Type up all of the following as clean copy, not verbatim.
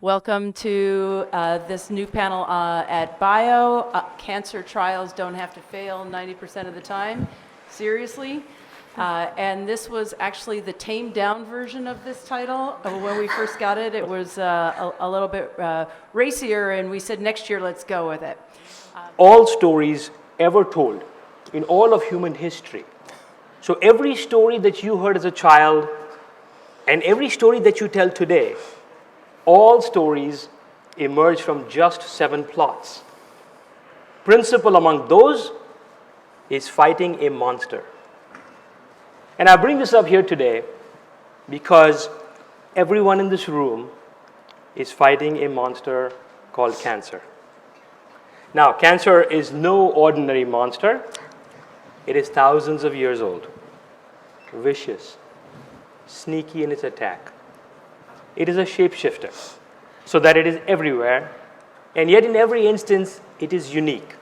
Welcome to this new panel at Bio. Cancer trials don't have to fail 90% of the time, seriously. And this was actually the tamed down version of this title. When we first got it, it was a little bit racier, and we said next year let's go with it. All stories ever told in all of human history. So every story that you heard as a child and every story that you tell today, all stories emerge from just 7 plots. Principal among those is fighting a monster. And I bring this up here today because everyone in this room is fighting a monster called cancer. Now, cancer is no ordinary monster. It is thousands of years old, vicious, sneaky in its attack. It is a shapeshifter, so that it is everywhere, and yet in every instance, it is unique.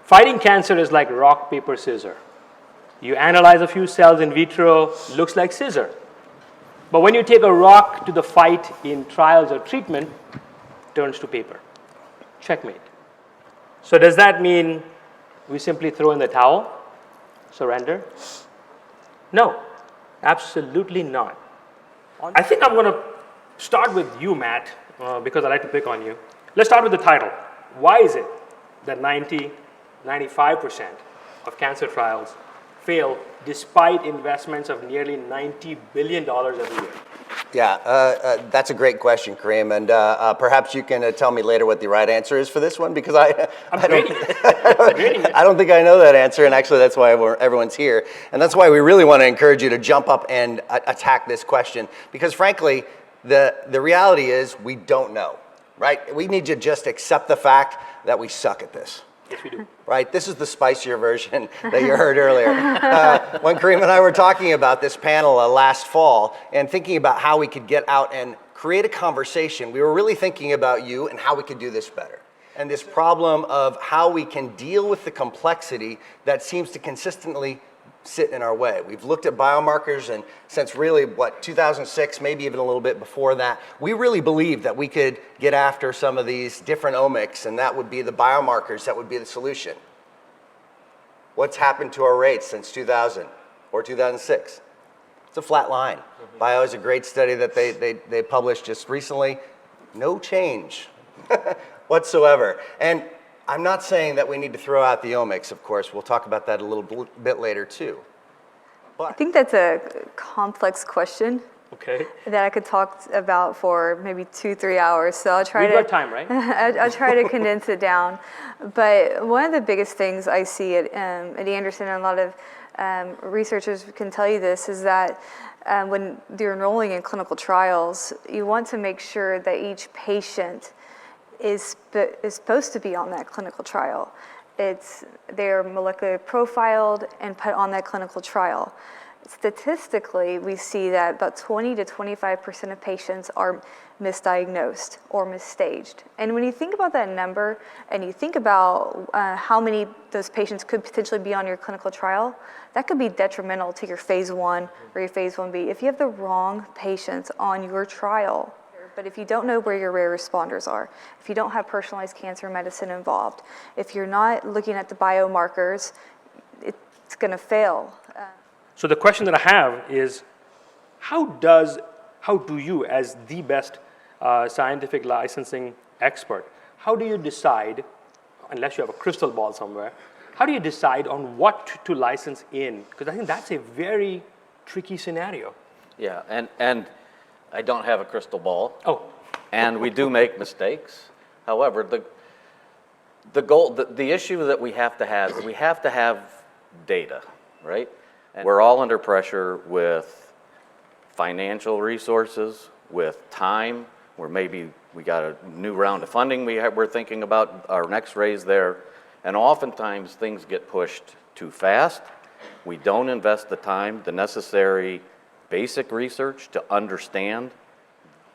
Fighting cancer is like rock, paper, scissors. You analyze a few cells in vitro, looks like scissor. But when you take a rock to the fight in trials or treatment, it turns to paper. Checkmate. So does that mean we simply throw in the towel? Surrender? No, absolutely not. I think I'm going to start with you, Matt, because I like to pick on you. Let's start with the title. Why is it that 95% of cancer trials fail despite investments of nearly $90 billion every year? Yeah, that's a great question, Kareem, and perhaps you can tell me later what the right answer is for this one, because I don't think I know that answer, and actually that's why everyone's here, and that's why we really want to encourage you to jump up and attack this question, because frankly, the reality is we don't know, right? We need to just accept the fact that we suck at this. Yes, we do. Right, this is the spicier version that you heard earlier. When Kareem and I were talking about this panel last fall and thinking about how we could get out and create a conversation, we were really thinking about you and how we could do this better. And this problem of how we can deal with the complexity that seems to consistently sit in our way. We've looked at biomarkers, and since really, 2006, maybe even a little bit before that, we really believed that we could get after some of these different omics, and that would be the biomarkers, that would be the solution. What's happened to our rates since 2000 or 2006? It's a flat line. Mm-hmm. Bio is a great study that they published just recently. No change whatsoever. And I'm not saying that we need to throw out the omics, of course. We'll talk about that a little bit later, too. But I think that's a complex question. Okay. That I could talk about for maybe 2-3 hours. So I'll try We've got time, right? I'll try to condense it down. But one of the biggest things I see at Anderson, and a lot of researchers can tell you this, is that when you're enrolling in clinical trials, you want to make sure that each patient is supposed to be on that clinical trial. They're molecularly profiled and put on that clinical trial. Statistically, we see that about 20 to 25% of patients are misdiagnosed or misstaged. And when you think about that number and you think about how many those patients could potentially be on your clinical trial, that could be detrimental to your phase 1 or your phase 1B if you have the wrong patients on your trial. But if you don't know where your rare responders are, if you don't have personalized cancer medicine involved, if you're not looking at the biomarkers, it's going to fail. So the question that I have is, how do you, as the best scientific licensing expert, how do you decide, unless you have a crystal ball somewhere, how do you decide on what to license in? Because I think that's a very tricky scenario. Yeah, and I don't have a crystal ball. Oh. And we do make mistakes. However, the issue that we have to have is we have to have data, right? And we're all under pressure with financial resources, with time, where maybe we got a new round of funding we're thinking about our next raise there. And oftentimes things get pushed too fast. We don't invest the time, the necessary basic research to understand,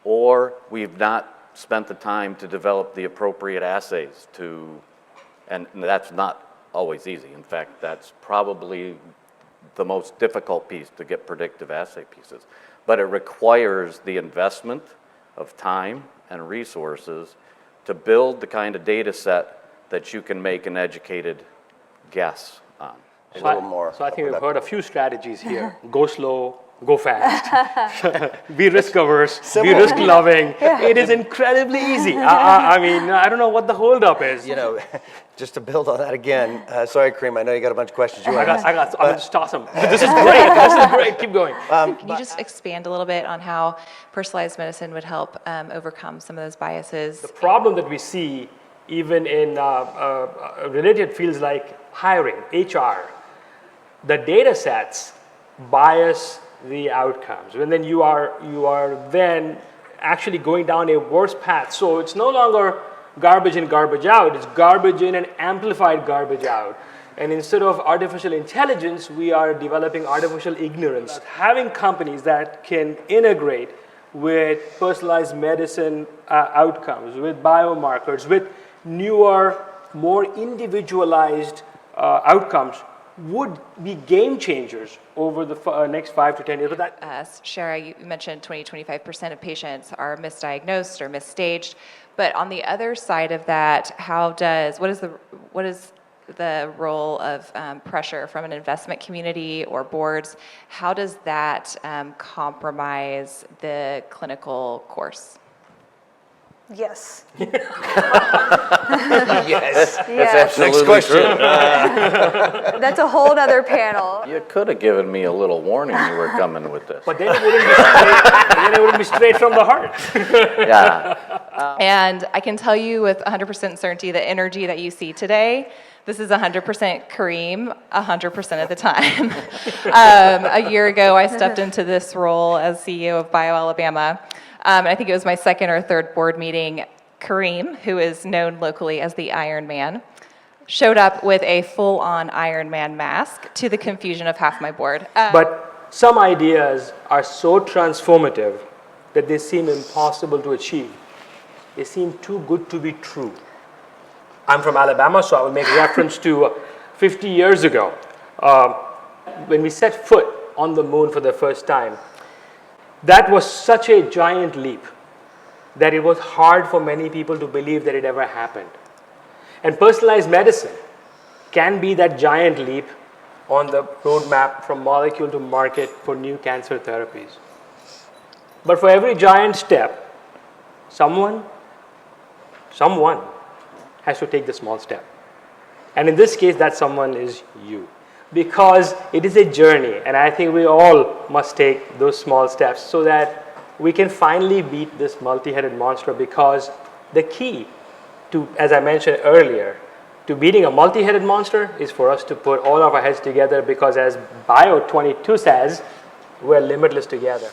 or we've not spent the time to develop the appropriate assays and that's not always easy. In fact, that's probably the most difficult piece to get predictive assay pieces. But it requires the investment of time and resources to build the kind of data set that you can make an educated guess on. A little more. So I think we've heard a few strategies here. Go slow, go fast. Be risk averse, be risk loving. It is incredibly easy. I mean, I don't know what the holdup is. You know, just to build on that again, sorry, Kareem, I know you got a bunch of questions you want to ask. I'm going to toss them. This is great. This is great. Keep going. Can you just expand a little bit on how personalized medicine would help overcome some of those biases? The problem that we see even in related fields like hiring, HR, the data sets bias the outcomes. And then you are then actually going down a worse path. So it's no longer garbage in, garbage out. It's garbage in and amplified garbage out. And instead of artificial intelligence, we are developing artificial ignorance. Having companies that can integrate with personalized medicine outcomes, with biomarkers, with newer, more individualized outcomes would be game changers over the next 5 to 10 years. But that, Shara, you mentioned 20-25% of patients are misdiagnosed or misstaged. But on the other side of that, what is the role of pressure from an investment community or boards? How does that compromise the clinical course? Yes. Yes. Yes. Next question. That's a whole other panel. You could have given me a little warning you were coming with this. but then it wouldn't be straight from the heart. Yeah. And I can tell you with 100% certainty the energy that you see today, this is 100% Kareem 100% of the time. A year ago, I stepped into this role as CEO of BioAlabama. And I think it was my second or third board meeting. Kareem, who is known locally as the Iron Man, showed up with a full-on Iron Man mask to the confusion of half my board. But some ideas are so transformative that they seem impossible to achieve. They seem too good to be true. I'm from Alabama, so I will make reference to 50 years ago when we set foot on the moon for the first time. That was such a giant leap that it was hard for many people to believe that it ever happened. And personalized medicine can be that giant leap on the roadmap from molecule to market for new cancer therapies. But for every giant step, someone has to take the small step. And in this case, that someone is you. Because it is a journey, and I think we all must take those small steps so that we can finally beat this multi-headed monster, because the key to, as I mentioned earlier, to beating a multi-headed monster is for us to put all of our heads together, because as Bio 22 says, we're limitless together.